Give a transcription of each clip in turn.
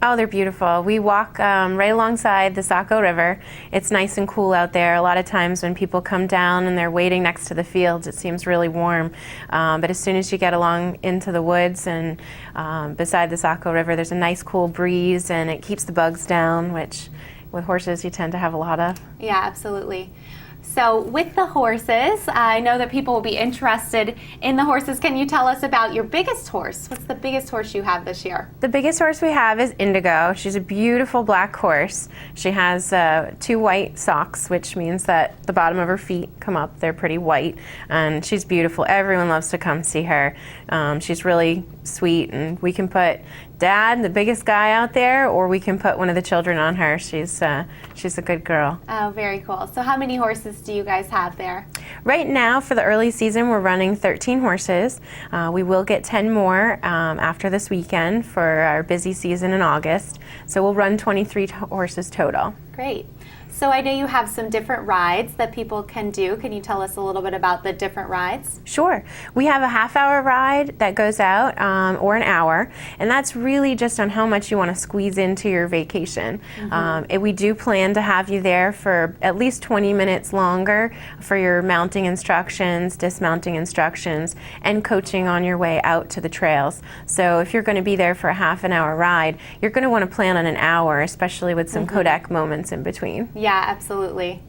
Oh, they're beautiful. We walk right alongside the Saco River. It's nice and cool out there. A lot of times when people come down and they're waiting next to the fields, it seems really warm. But as soon as you get along into the woods and beside the Saco River, there's a nice cool breeze and it keeps the bugs down, which with horses you tend to have a lot of. Yeah, absolutely. So with the horses, I know that people will be interested in the horses. Can you tell us about your biggest horse? What's the biggest horse you have this year? The biggest horse we have is Indigo. She's a beautiful black horse. She has 2 white socks, which means that the bottom of her feet come up. They're pretty white, and she's beautiful. Everyone loves to come see her. She's really sweet, and we can put Dad, the biggest guy out there, or we can put one of the children on her. She's a good girl. Oh, very cool. So how many horses do you guys have there? Right now, for the early season, we're running 13 horses. We will get 10 more after this weekend for our busy season in August. So we'll run 23 horses total. Great. So I know you have some different rides that people can do. Can you tell us a little bit about the different rides? Sure. We have a half-hour ride that goes out, or an hour, and that's really just on how much you want to squeeze into your vacation. And we do plan to have you there for at least 20 minutes longer for your mounting instructions, dismounting instructions, and coaching on your way out to the trails. So if you're going to be there for a half an hour ride, you're going to want to plan on an hour, especially with some Kodak moments in between. Yeah, absolutely.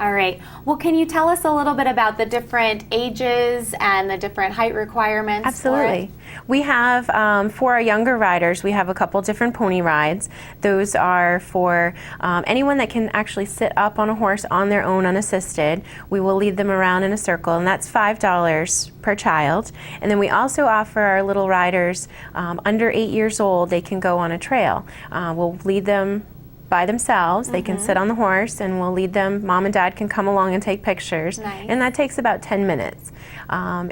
All right. Well, can you tell us a little bit about the different ages and the different height requirements? Absolutely. We have, for our younger riders, we have a couple different pony rides. Those are for anyone that can actually sit up on a horse on their own unassisted. We will lead them around in a circle, and that's $5 per child. And then we also offer our little riders under 8 years old, they can go on a trail. We'll lead them by themselves. They can sit on the horse and we'll lead them. Mom and Dad can come along and take pictures. Nice. And that takes about 10 minutes.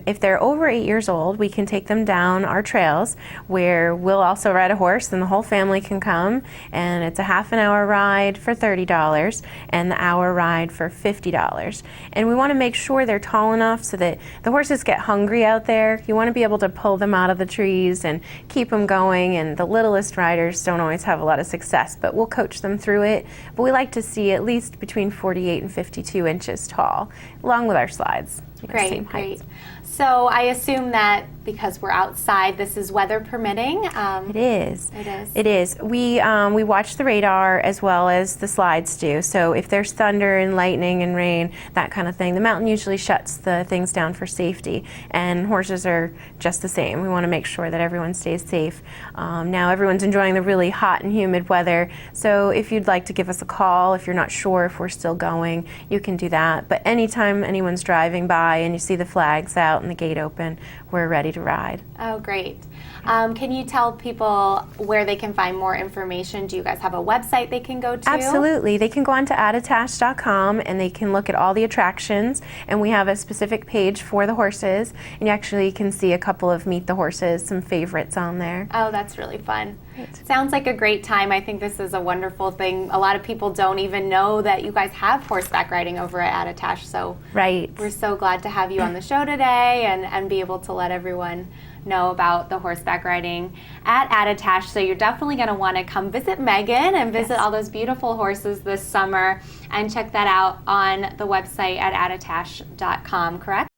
If they're over 8 years old, we can take them down our trails where we'll also ride a horse and the whole family can come, and it's a half an hour ride for $30 and the hour ride for $50. And we want to make sure they're tall enough so that the horses get hungry out there. You want to be able to pull them out of the trees and keep them going, and the littlest riders don't always have a lot of success, but we'll coach them through it. But we like to see at least between 48 and 52 inches tall, along with our slides. Great, great. So I assume that because we're outside, this is weather permitting. It is. It is. It is. We watch the radar as well as the slides do. So if there's thunder and lightning and rain, that kind of thing, the mountain usually shuts the things down for safety. And horses are just the same. We want to make sure that everyone stays safe. Now everyone's enjoying the really hot and humid weather. So if you'd like to give us a call, if you're not sure if we're still going, you can do that. But anytime anyone's driving by and you see the flags out and the gate open, we're ready to ride. Oh, great. Can you tell people where they can find more information? Do you guys have a website they can go to? Absolutely. They can go on to Attitash.com and they can look at all the attractions, and we have a specific page for the horses, and you actually can see a couple of Meet the Horses, some favorites on there. Oh, that's really fun. Right. Sounds like a great time. I think this is a wonderful thing. A lot of people don't even know that you guys have horseback riding over at Attitash, so Right. we're so glad to have you on the show today and be able to let everyone know about the horseback riding at Attitash. So you're definitely going to want to come visit Megan and visit all those beautiful horses this summer, and check that out on the website at attitash.com, correct?